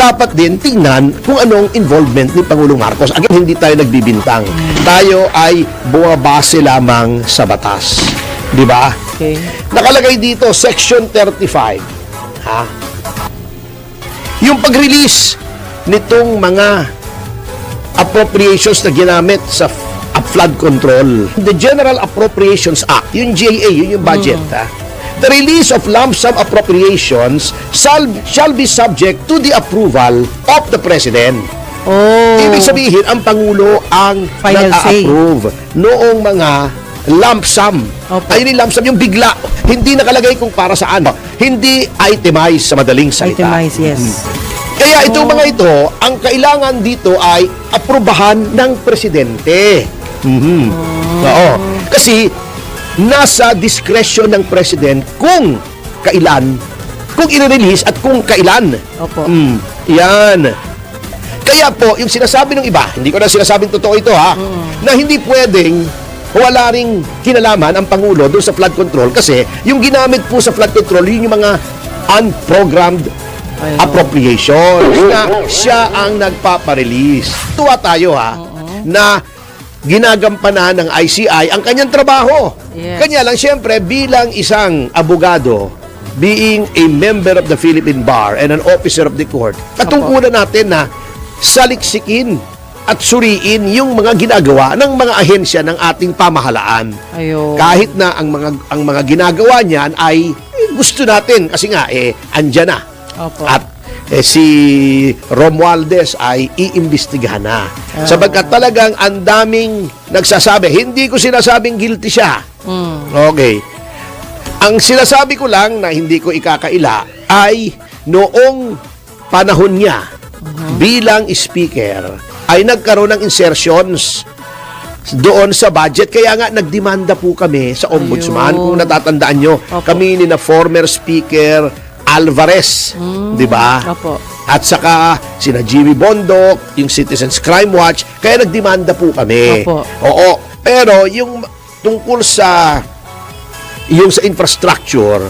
dapat din tingnan kung anong involvement ni Pangulong Marcos. Again, hindi tayo nagbibintang. Tayo ay bumabase lamang sa batas. Di ba? Okay. Nakalagay dito, Section 35. Ha? Yung pag-release nitong mga appropriations na ginamit sa flood control. The General Appropriations Act, yung GAA, yun yung budget. Ha? The release of lump sum appropriations shall be subject to the approval of the President. Oh. Ibig sabihin, ang Pangulo ang Final say. nag-approve noong mga lump sum. Opo. Ayun yung lump sum, yung bigla. Hindi nakalagay kung para saan. Hindi itemized sa madaling salita. Itemize, yes. Kaya itong mga ito, ang kailangan dito ay aprubahan ng Presidente. Oo. Kasi nasa discretion ng President kung kailan, kung i-release at kung kailan. Opo. Yan. Kaya po, yung sinasabi ng iba, hindi ko na sinasabing totoo ito ha, na hindi pwedeng wala ring kinalaman ang Pangulo doon sa flood control kasi yung ginamit po sa flood control, yun yung mga unprogrammed appropriations na siya ang nagpaparelease. Tuwa tayo ha, na ginagampanan ng ICI ang kanyang trabaho. Yes. Kanya lang, siyempre, bilang isang abogado, being a member of the Philippine Bar and an officer of the court, katungkulan natin na saliksikin at suriin yung mga ginagawa ng mga ahensya ng ating pamahalaan. Ayun. Kahit na ang mga ginagawa niyan ay gusto natin kasi nga andyan na. Opo. At si Romualdez ay iimbestigahan na. Sapagkat talagang ang daming nagsasabi, hindi ko sinasabing guilty siya. Okay. Ang sinasabi ko lang na hindi ko ikakaila ay noong panahon niya bilang speaker ay nagkaroon ng insertions doon sa budget. Kaya nga nagdemanda po kami sa ombudsman. Ayun. Kung natatandaan nyo, Opo. kami ni na former speaker Alvarez, di ba? Opo. At saka sina Jimmy Bondok, yung Citizens Crime Watch, kaya nagdemanda po kami. Opo. Oo. Pero yung tungkol sa infrastructure,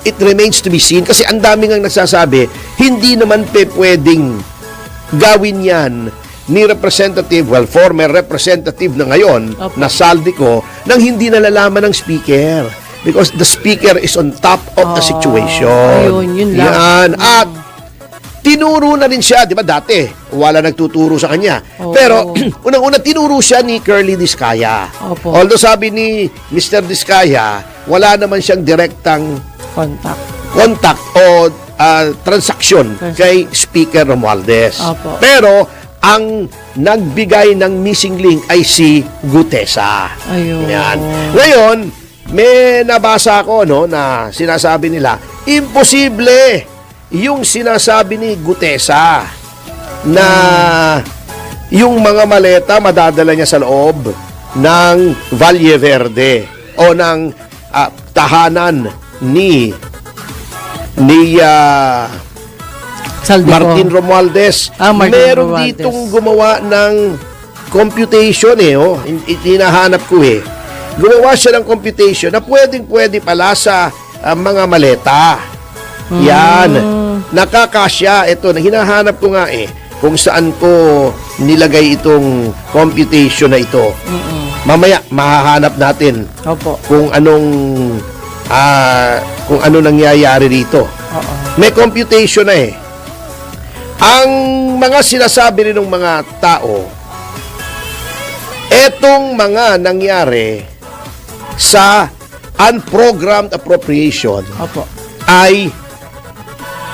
it remains to be seen kasi ang daming ang nagsasabi, hindi naman pwedeng gawin yan ni former representative na ngayon, Opo. na Saldico, nang hindi nalalaman ng speaker. Because the speaker is on top of the situation. Ayun, yun lang. Yan. At tinuro na rin siya, di ba dati, wala nagtuturo sa kanya. Oo. Pero, unang-una, tinuro siya ni Curly Discaya. Opo. Although sabi ni Mr. Discaya, wala naman siyang direktang contact o transaction kay Speaker Romualdez. Opo. Pero, ang nagbigay ng missing link ay si Gutesa. Ayun. Yan. Ngayon, may nabasa ko na sinasabi nila, imposible yung sinasabi ni Gutesa na yung mga maleta madadala niya sa loob ng Valle Verde o ng tahanan ni Saldico. Martin Romualdez. Martin Meron Romualdez. ditong gumawa ng computation hinahanap ko Gumawa siya ng computation na pwede pala sa mga maleta. Yan. Nakakasya. Ito, hinahanap ko nga kung saan ko nilagay itong computation na ito. Mamaya, mahahanap natin Opo. kung anong nangyayari rito. May computation na Ang mga sinasabi rin ng mga tao, etong mga nangyari sa unprogrammed appropriation Opo. ay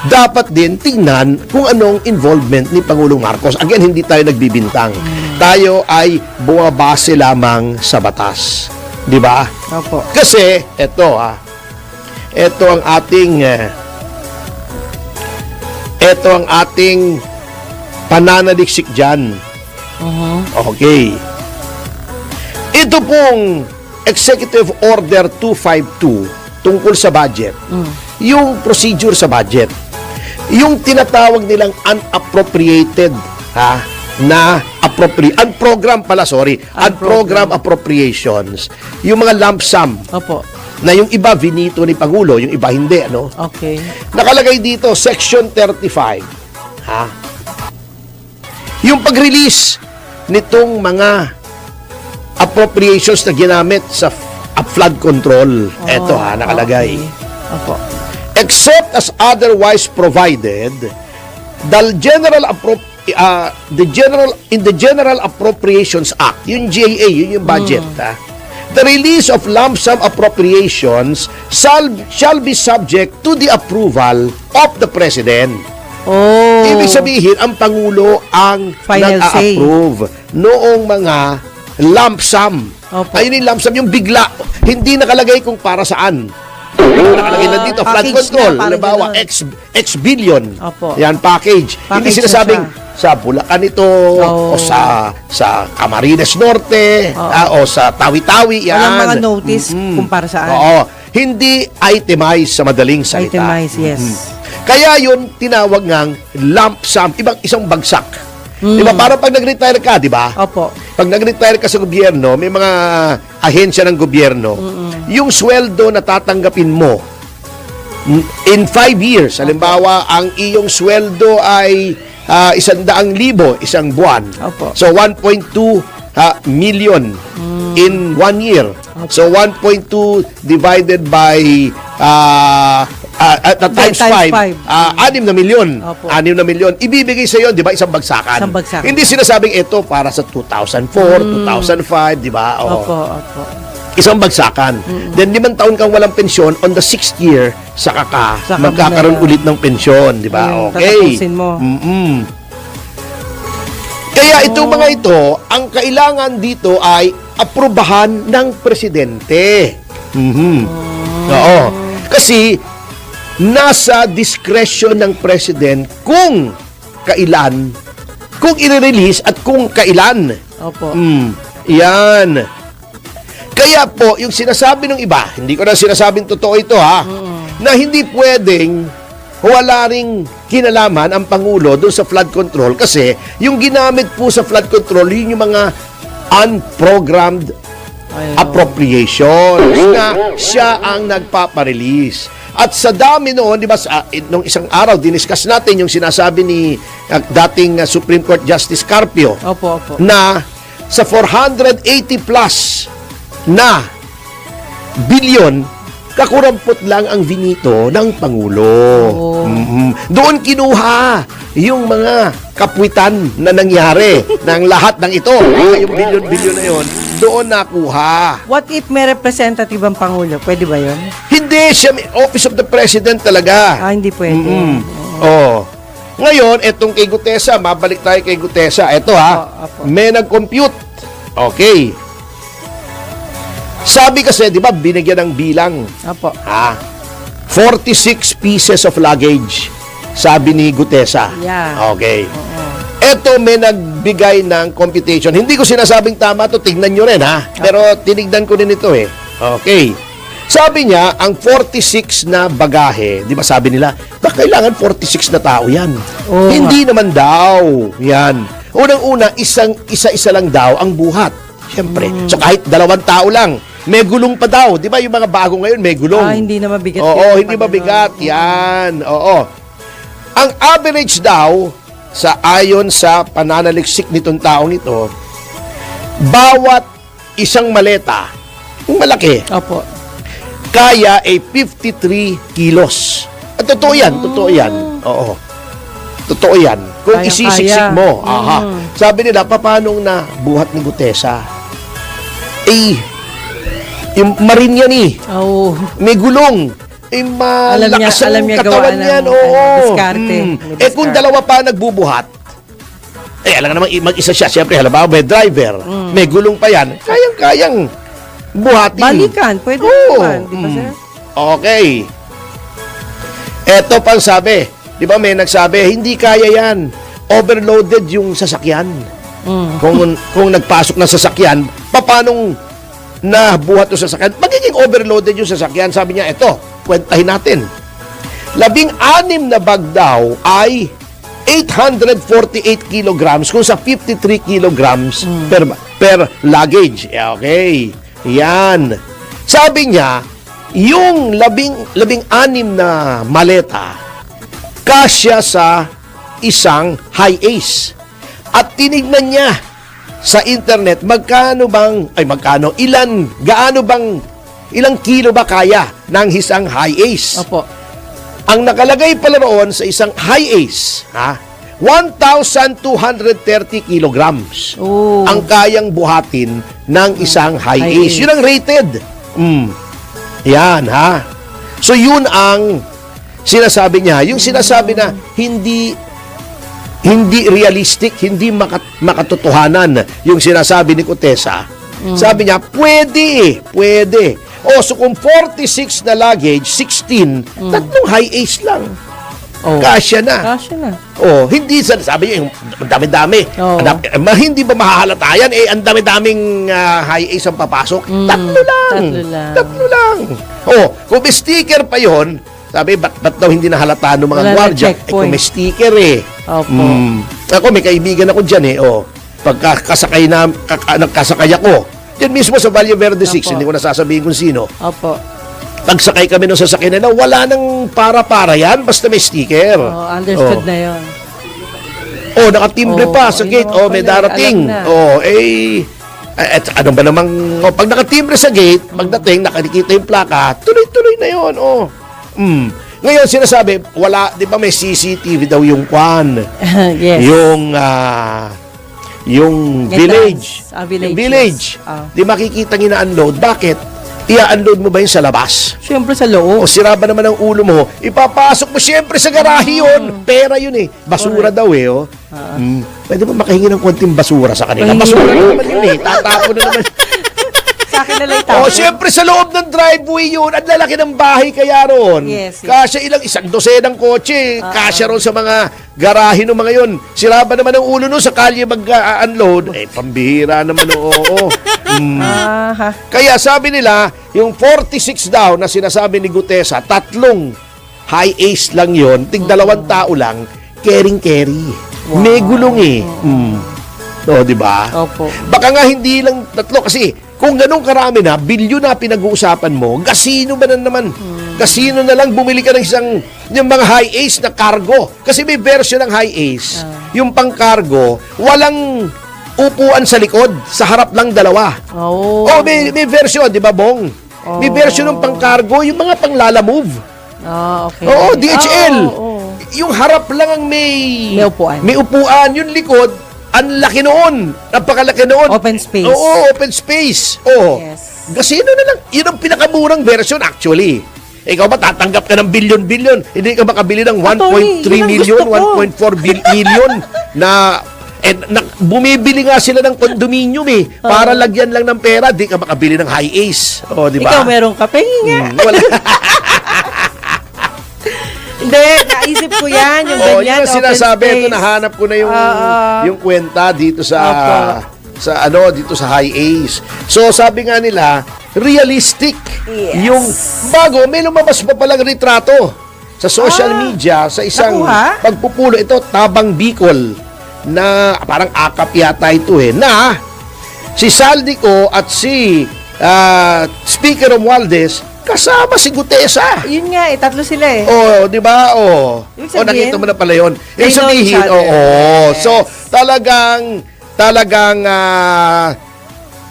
dapat din tingnan kung anong involvement ni Pangulong Marcos. Again, hindi tayo nagbibintang. Tayo ay bumabase lamang sa batas. Di ba? Opo. Kasi, ito ang ating pananaliksik dyan. Okay. Ito pong Executive Order 252 tungkol sa budget. Yung procedure sa budget. Yung tinatawag nilang unappropriated unprogrammed appropriations. Yung mga lump sum. Opo. Na yung iba vinito ni Pangulo, yung iba hindi, Okay. Nakalagay dito, Section 35. Ha? Yung pag-release nitong mga appropriations na ginamit sa flood control. Ito nakalagay. Okay. Opo. Except as otherwise provided, the General Appropriations Act, yung GAA, yun yung budget, the release of lump sum appropriations shall be subject to the approval of the President. Oh. Ibig sabihin, ang Pangulo ang Final say. nag-approve noong mga lump sum. Opo. Ayun yung lump sum, yung bigla. Hindi nakalagay kung para saan. Nakalagay na dito, flood Package control. na, parang Halimbawa, ganun. X billion. Opo. Yan, package. Hindi Package na sinasabing siya. sa Bulacan ito, Oh. o sa Camarines Norte, o sa Tawi-Tawi. Yan. Walang mga notice kung para saan. Oo. Hindi itemized sa madaling salita. Itemize, yes. Kaya yun, tinawag ngang lump sum, isang bagsak. Di ba? Parang pag nag-retire ka, di ba? Opo. Pag nag-retire ka sa gobyerno, may mga ahensya ng gobyerno, yung sweldo na tatanggapin mo in 5 years, halimbawa, ang iyong sweldo ay 100,000 isang buwan. Opo. So, 1.2 million in 1 year. So, 1.2 divided by times Times 5, five. 6 na milyon. Opo. 6 na milyon. Ibibigay sa iyo, di ba, isang bagsakan. Isang bagsakan. Hindi sinasabing ito para sa 2004, 2005, di ba? Oo. Opo, opo. Isang bagsakan. Then 5 taon kang walang pensyon, on the 6th year, saka magkakaroon na- ulit ng pensyon, di ba? Ayun, Okay. tatapusin mo. Kaya itong mga ito, ang kailangan dito ay aprubahan ng presidente. Oo. Kasi nasa discretion ng president kung kailan, kung i-release at kung kailan. Opo. Yan. Kaya po, yung sinasabi ng iba, hindi ko na sinasabing totoo ito na hindi pwedeng wala ring kinalaman ang Pangulo doon sa flood control kasi yung ginamit po sa flood control, yun yung mga unprogrammed Ayun. appropriations na siya ang nagpaparelease. At sa dami noon, di ba, nung isang araw, diniscuss natin yung sinasabi ni dating Supreme Court Justice Carpio Opo, opo. na sa 480 plus na bilyon, kakurampot lang ang vinito ng Pangulo. Doon kinuha yung mga kapwitan na nangyari ng lahat ng ito. Yung bilyon-bilyon na yun, doon nakuha. What if may representative ang Pangulo? Pwede ba yun? Hindi, siya may Office of the President talaga. Hindi pwede. Oh. Ngayon, etong kay Gutesa, mabalik tayo kay Gutesa. Ito Opo. may nag-compute. Okay. Sabi kasi, di ba, binigyan ng bilang. Opo. 46 pieces of luggage. Sabi ni Gutesa. Yeah. Okay. Ito may nagbigay ng computation. Hindi ko sinasabing tama to, tignan nyo rin Pero tinignan ko din ito Okay. Sabi niya, ang 46 na bagahe, di ba sabi nila, kailangan 46 na tao yan. Oo. Hindi naman daw. Yan. Unang-una, isa-isa lang daw ang buhat. Siyempre. So kahit 2 tao lang, may gulong pa daw. Di ba yung mga bago ngayon, may gulong. Hindi na mabigat. Oo, yun. hindi mabigat. Yan. Oo. Ang average daw, ayon sa pananaliksik nitong taong ito, bawat isang maleta, yung malaki, Opo. kaya ay 53 kilos. At totoo yan. Oo. Totoo yan. Kung Kaya-kaya. isisiksik mo. Sabi nila, paano na buhat ni Gutesa? Yung marin yan Oh. May gulong. Malakas alam ang niya katawan gawa yan. ng, Oo. diskarte. May Kung diskarte. 2 pa nagbubuhat, alam nga naman, mag-isa siya. Siyempre, halimbawa, may driver. May gulong pa yan. Kayang-kayang buhatin. Balikan. Pwede Oo. naman. Di ba, sir? Okay. Eto pang sabi. Di ba may nagsabi, hindi kaya yan. Overloaded yung sasakyan. Kung nagpasok ng sasakyan, paanong nabuhat yung sasakyan? Magiging overloaded yung sasakyan. Sabi niya, eto, kwentahin natin. 16 na bag daw ay 848 kilograms kung sa 53 kilograms per luggage. Okay. Yan. Sabi niya, yung 16 na maleta, kasya sa isang high ace. At tinignan niya sa internet ilang kilo ba kaya ng isang high ace. Opo. Ang nakalagay pala roon sa isang high ace, 1,230 kilograms Oh. ang kayang buhatin ng isang high High ace. ace. Yun ang rated. Yan, ha? So, yun ang sinasabi niya. Yung sinasabi na hindi realistic, hindi makatotohanan yung sinasabi ni Gutesa. Sabi niya, pwede. O, so kung 46 na luggage, 16, tatlong high ace lang. Oh. Kasya na. Kasya na. Oh, hindi sabi niya, yung dami-dami. Oo. Hindi ba mahahalata yan? Ang dami-daming high ace ang papasok. Tatlo lang. Oh, kung may sticker pa yon, sabi, ba't daw hindi nahalata ng mga Wala na gwardiya? checkpoint. Kung may sticker Opo. Ako, may kaibigan ako dyan nagkasakay ako. Diyan mismo sa Valle Verde 6, Opo. hindi ko nasasabihin kung sino. Opo. Pagsakay kami ng sasakyan nila, wala nang para-para yan, basta may sticker. Oh, understood na yon. Nakatimbre Oh, pa sa ayun gate. naman May pala, darating. alam na. Ano ba namang, pag nakatimbre sa gate, pagdating, nakikita yung plaka, tuloy-tuloy na yun. Ngayon, sinasabi, wala, di ba may CCTV daw yung kwan? Yes. Yung Entrance. village. Village. Yung village. Yes. Ah. Di makikita ina-unload. Bakit? Ia-unload mo ba yun sa labas? Siyempre sa loob. O sira ba naman ang ulo mo, ipapasok mo siyempre sa garahe yun. Pera yun Basura daw Pwede ba makahingi ng konting basura sa kanila? Pahingi. Basura na naman yun Tatapon na naman. Sa akin na lang O siyempre sa loob ng driveway yun. Ang lalaki ng bahay kaya ron. Yes. Kasya isang dosenang kotse. Kasya ron sa mga garahe ng mga yun. Sira ba naman ang ulo nun sa kalye mag-unload? Pambihira naman Kaya sabi nila, yung 46 daw na sinasabi ni Gutesa, tatlong high ace lang yon, tig-2 tao lang, caring-carry. May gulong di ba? Opo. Baka nga hindi lang tatlo kasi kung ganun karami na, bilyon na pinag-uusapan mo, gasino ba na naman? Gasino na lang bumili ka ng yung mga high ace na cargo. Kasi may version ng high ace, yung pang cargo, walang upuan sa likod, sa harap lang dalawa. Oh. May version, di ba, Bong? May version ng pang-cargo, yung mga pang-lala-move. Okay. Oo, DHL. Oo. Yung harap lang ang may upuan. May upuan, yung likod, ang laki noon. Napakalaki noon. Open space. Oo, open space. Oo. Yes. Gasino na lang. Yun ang pinakamurang version actually. Ikaw ba tatanggap ka ng bilyon-bilyon? Hindi ka makabili ng 1.3 yun ang million, gusto ko. 1.4 million na bumibili nga sila ng condominium para lagyan lang ng pera, di ka makabili ng high ace. Di ba? Ikaw meron ka, pengi nga. Wala. Hindi, naisip ko yan, yung Yun ganyan, ang sinasabi. open Ito, space. nahanap ko na yung kwenta dito sa dito sa high ace. So, sabi nga nila, realistic. Yes. Yung bago, may lumabas pa palang retrato sa social media sa isang nakuha? pagpupulo. Ito, Tabang Bicol na parang akap yata ito na si Saldico at si Speaker Romualdez kasama si Gutesa. Yun nga, tatlo sila Di ba? Ibig sabihin, nakita mo na pala yun. they Ibig know each sabihin, other. Yes. So, talagang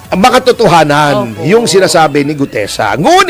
makatotohanan Opo. yung sinasabi ni Gutesa. Ngunit,